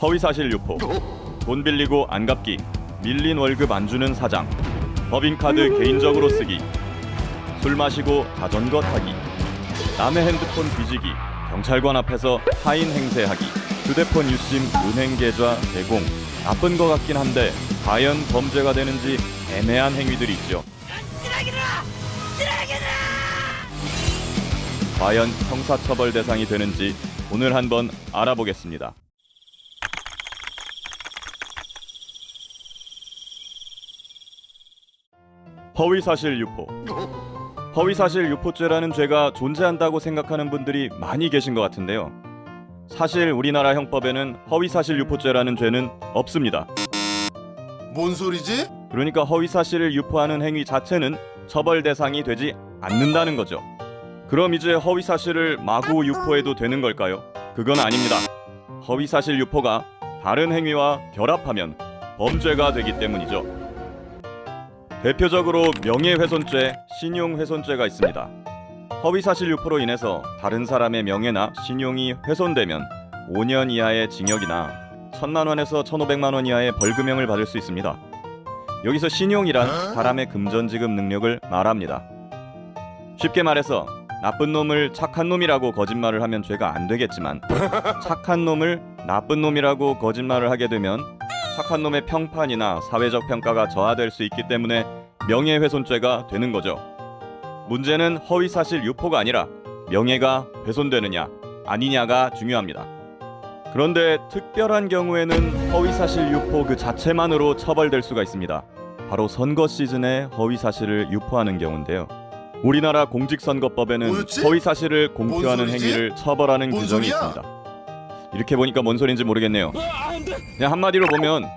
허위사실 유포, 돈 빌리고 안 갚기, 밀린 월급 안 주는 사장, 법인카드 개인적으로 쓰기, 술 마시고 자전거 타기, 남의 핸드폰 뒤지기, 경찰관 앞에서 타인 행세하기, 휴대폰 유심, 은행 계좌 제공, 나쁜 것 같긴 한데 과연 범죄가 되는지 애매한 행위들이 있죠. 과연 형사처벌 대상이 되는지 오늘 한번 알아보겠습니다. 허위사실 유포. 허위사실 유포죄라는 죄가 존재한다고 생각하는 분들이 많이 계신 것 같은데요. 사실 우리나라 형법에는 허위사실 유포죄라는 죄는 없습니다. 뭔 소리지? 그러니까 허위사실을 유포하는 행위 자체는 처벌 대상이 되지 않는다는 거죠. 그럼 이제 허위사실을 마구 유포해도 되는 걸까요? 그건 아닙니다. 허위사실 유포가 다른 행위와 결합하면 범죄가 되기 때문이죠. 대표적으로 명예훼손죄, 신용훼손죄가 있습니다. 허위사실 유포로 인해서 다른 사람의 명예나 신용이 훼손되면 5년 이하의 징역이나 1,000만 원에서 1,500만 원 이하의 벌금형을 받을 수 있습니다. 여기서 신용이란 사람의 금전지급 능력을 말합니다. 쉽게 말해서 나쁜 놈을 착한 놈이라고 거짓말을 하면 죄가 안 되겠지만 착한 놈을 나쁜 놈이라고 거짓말을 하게 되면 착한 놈의 평판이나 사회적 평가가 저하될 수 있기 때문에 명예훼손죄가 되는 거죠. 문제는 허위사실 유포가 아니라 명예가 훼손되느냐 아니냐가 중요합니다. 그런데 특별한 경우에는 허위사실 유포 그 자체만으로 처벌될 수가 있습니다. 바로 선거 시즌에 허위사실을 유포하는 경우인데요. 우리나라 공직선거법에는 뭐였지? 허위사실을 공표하는 뭔 소리지? 행위를 처벌하는 뭔 규정이 소리야? 있습니다. 이렇게 보니까 뭔 소리인지 모르겠네요. 그냥 한마디로 보면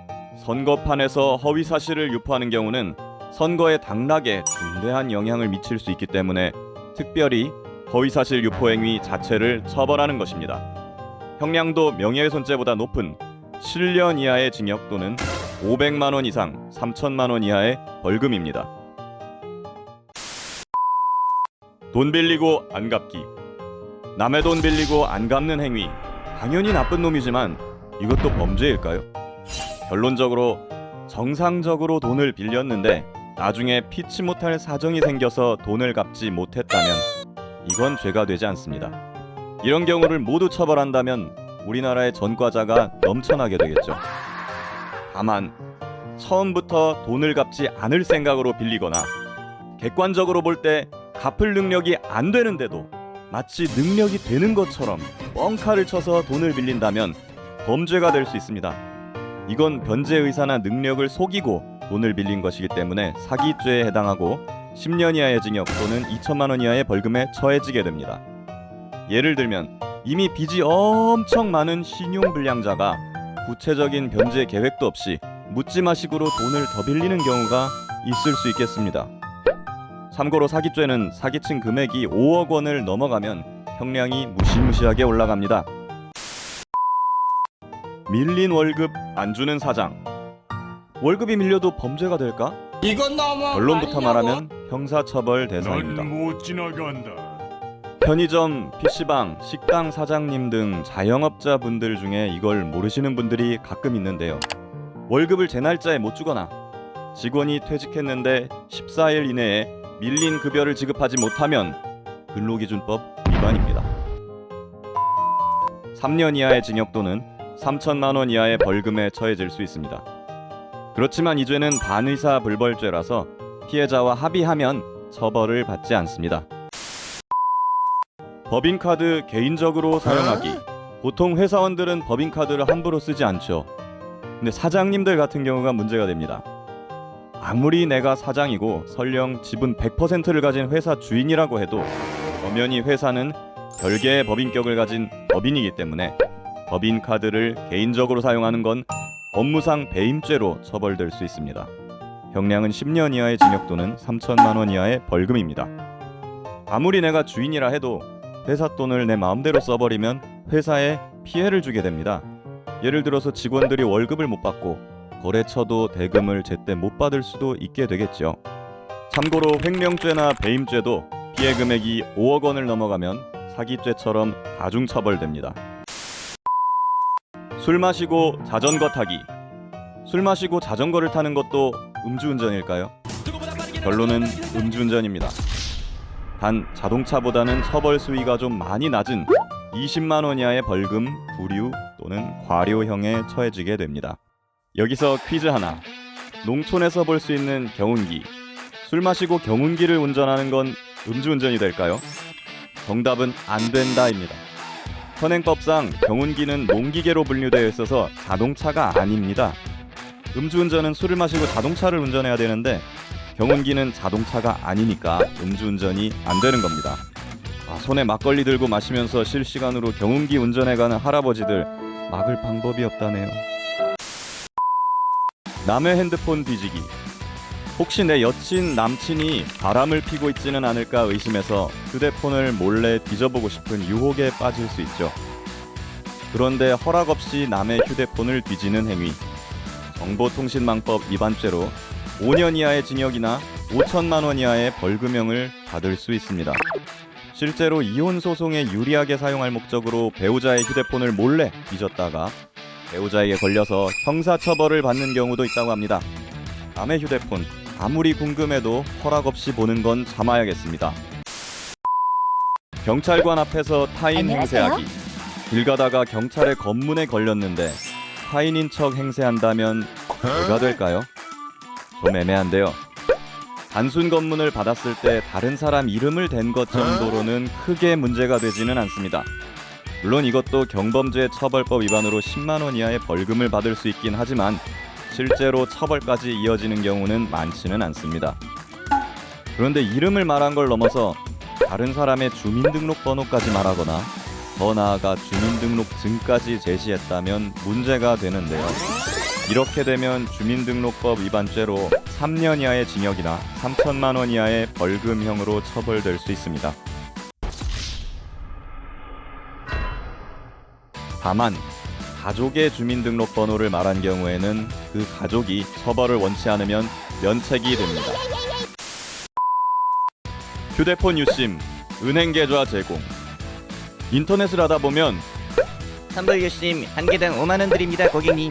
선거판에서 허위사실을 유포하는 경우는 선거의 당락에 중대한 영향을 미칠 수 있기 때문에 특별히 허위사실 유포 행위 자체를 처벌하는 것입니다. 형량도 명예훼손죄보다 높은 7년 이하의 징역 또는 500만 원 이상 3천만 원 이하의 벌금입니다. 돈 빌리고 안 갚기. 남의 돈 빌리고 안 갚는 행위. 당연히 나쁜 놈이지만 이것도 범죄일까요? 결론적으로 정상적으로 돈을 빌렸는데 나중에 피치 못할 사정이 생겨서 돈을 갚지 못했다면 이건 죄가 되지 않습니다. 이런 경우를 모두 처벌한다면 우리나라의 전과자가 넘쳐나게 되겠죠. 다만 처음부터 돈을 갚지 않을 생각으로 빌리거나 객관적으로 볼 때 갚을 능력이 안 되는데도 마치 능력이 되는 것처럼 뻥카를 쳐서 돈을 빌린다면 범죄가 될 수 있습니다. 이건 변제 의사나 능력을 속이고 돈을 빌린 것이기 때문에 사기죄에 해당하고 10년 이하의 징역 또는 2천만 원 이하의 벌금에 처해지게 됩니다. 예를 들면 이미 빚이 엄청 많은 신용불량자가 구체적인 변제 계획도 없이 묻지마식으로 돈을 더 빌리는 경우가 있을 수 있겠습니다. 참고로 사기죄는 사기친 금액이 5억 원을 넘어가면 형량이 무시무시하게 올라갑니다. 밀린 월급 안 주는 사장. 월급이 밀려도 범죄가 될까? 이건 너무 결론부터 말하면 형사처벌 대상입니다. 넌 못 지나간다. 편의점, PC방, 식당 사장님 등 자영업자분들 중에 이걸 모르시는 분들이 가끔 있는데요. 월급을 제 날짜에 못 주거나 직원이 퇴직했는데 14일 이내에 밀린 급여를 지급하지 못하면 근로기준법 위반입니다. 3년 이하의 징역 또는 3천만 원 이하의 벌금에 처해질 수 있습니다. 그렇지만 이 죄는 반의사불벌죄라서 피해자와 합의하면 처벌을 받지 않습니다. 법인카드 개인적으로 사용하기. 보통 회사원들은 법인카드를 함부로 쓰지 않죠. 근데 사장님들 같은 경우가 문제가 됩니다. 아무리 내가 사장이고 설령 지분 100%를 가진 회사 주인이라고 해도 엄연히 회사는 별개의 법인격을 가진 법인이기 때문에 법인카드를 개인적으로 사용하는 건 업무상 배임죄로 처벌될 수 있습니다. 형량은 10년 이하의 징역 또는 3천만 원 이하의 벌금입니다. 아무리 내가 주인이라 해도 회사 돈을 내 마음대로 써버리면 회사에 피해를 주게 됩니다. 예를 들어서 직원들이 월급을 못 받고 거래처도 대금을 제때 못 받을 수도 있게 되겠죠. 참고로 횡령죄나 배임죄도 피해 금액이 5억 원을 넘어가면 사기죄처럼 가중처벌됩니다. 술 마시고 자전거 타기. 술 마시고 자전거를 타는 것도 음주운전일까요? 결론은 음주운전입니다. 단 자동차보다는 처벌 수위가 좀 많이 낮은 20만 원 이하의 벌금, 부류 또는 과료형에 처해지게 됩니다. 여기서 퀴즈 하나. 농촌에서 볼 수 있는 경운기. 술 마시고 경운기를 운전하는 건 음주운전이 될까요? 정답은 안 된다입니다. 현행법상 경운기는 농기계로 분류되어 있어서 자동차가 아닙니다. 음주운전은 술을 마시고 자동차를 운전해야 되는데 경운기는 자동차가 아니니까 음주운전이 안 되는 겁니다. 손에 막걸리 들고 마시면서 실시간으로 경운기 운전해가는 할아버지들 막을 방법이 없다네요. 남의 핸드폰 뒤지기. 혹시 내 여친, 남친이 바람을 피고 있지는 않을까 의심해서 휴대폰을 몰래 뒤져보고 싶은 유혹에 빠질 수 있죠. 그런데 허락 없이 남의 휴대폰을 뒤지는 행위. 정보통신망법 위반죄로 5년 이하의 징역이나 5천만 원 이하의 벌금형을 받을 수 있습니다. 실제로 이혼 소송에 유리하게 사용할 목적으로 배우자의 휴대폰을 몰래 뒤졌다가 배우자에게 걸려서 형사처벌을 받는 경우도 있다고 합니다. 남의 휴대폰 아무리 궁금해도 허락 없이 보는 건 참아야겠습니다. 경찰관 앞에서 타인 안녕하세요. 행세하기. 길 가다가 경찰의 검문에 걸렸는데 타인인 척 행세한다면 뭐가 될까요? 좀 애매한데요. 단순 검문을 받았을 때 다른 사람 이름을 댄 것 정도로는 크게 문제가 되지는 않습니다. 물론 이것도 경범죄 처벌법 위반으로 10만 원 이하의 벌금을 받을 수 있긴 하지만 실제로 처벌까지 이어지는 경우는 많지는 않습니다. 그런데 이름을 말한 걸 넘어서 다른 사람의 주민등록번호까지 말하거나 더 나아가 주민등록증까지 제시했다면 문제가 되는데요. 이렇게 되면 주민등록법 위반죄로 3년 이하의 징역이나 3천만 원 이하의 벌금형으로 처벌될 수 있습니다. 다만 가족의 주민등록번호를 말한 경우에는 그 가족이 처벌을 원치 않으면 면책이 됩니다. 휴대폰 유심, 은행 계좌 제공. 인터넷을 하다 보면 선불 유심 한 개당 5만 원 드립니다, 고객님.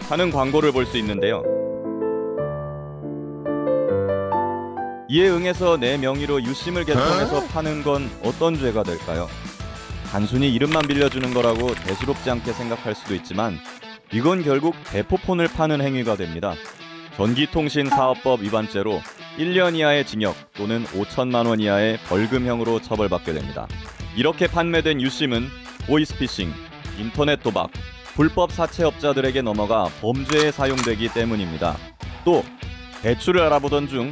하는 광고를 볼 수 있는데요. 이에 응해서 내 명의로 유심을 개통해서 파는 건 어떤 죄가 될까요? 단순히 이름만 빌려주는 거라고 대수롭지 않게 생각할 수도 있지만 이건 결국 대포폰을 파는 행위가 됩니다. 전기통신사업법 위반죄로 1년 이하의 징역 또는 5천만 원 이하의 벌금형으로 처벌받게 됩니다. 이렇게 판매된 유심은 보이스피싱, 인터넷 도박, 불법 사채업자들에게 넘어가 범죄에 사용되기 때문입니다. 또 대출을 알아보던 중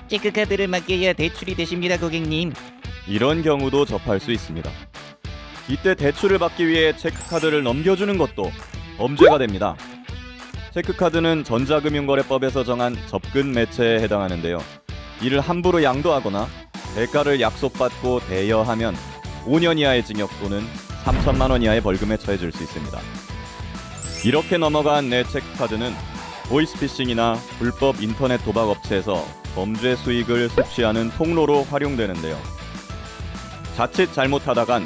체크카드를 맡겨야 대출이 되십니다, 고객님. 이런 경우도 접할 수 있습니다. 이때 대출을 받기 위해 체크카드를 넘겨주는 것도 범죄가 됩니다. 체크카드는 전자금융거래법에서 정한 접근 매체에 해당하는데요. 이를 함부로 양도하거나 대가를 약속받고 대여하면 5년 이하의 징역 또는 3천만 원 이하의 벌금에 처해질 수 있습니다. 이렇게 넘어간 내 체크카드는 보이스피싱이나 불법 인터넷 도박 업체에서 범죄 수익을 습취하는 통로로 활용되는데요. 자칫 잘못하다간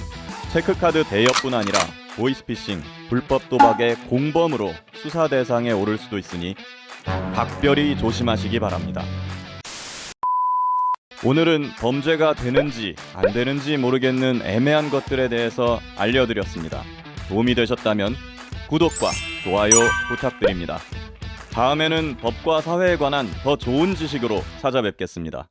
체크카드 대여뿐 아니라 보이스피싱, 불법 도박의 공범으로 수사 대상에 오를 수도 있으니 각별히 조심하시기 바랍니다. 오늘은 범죄가 되는지 안 되는지 모르겠는 애매한 것들에 대해서 알려드렸습니다. 도움이 되셨다면 구독과 좋아요 부탁드립니다. 다음에는 법과 사회에 관한 더 좋은 지식으로 찾아뵙겠습니다.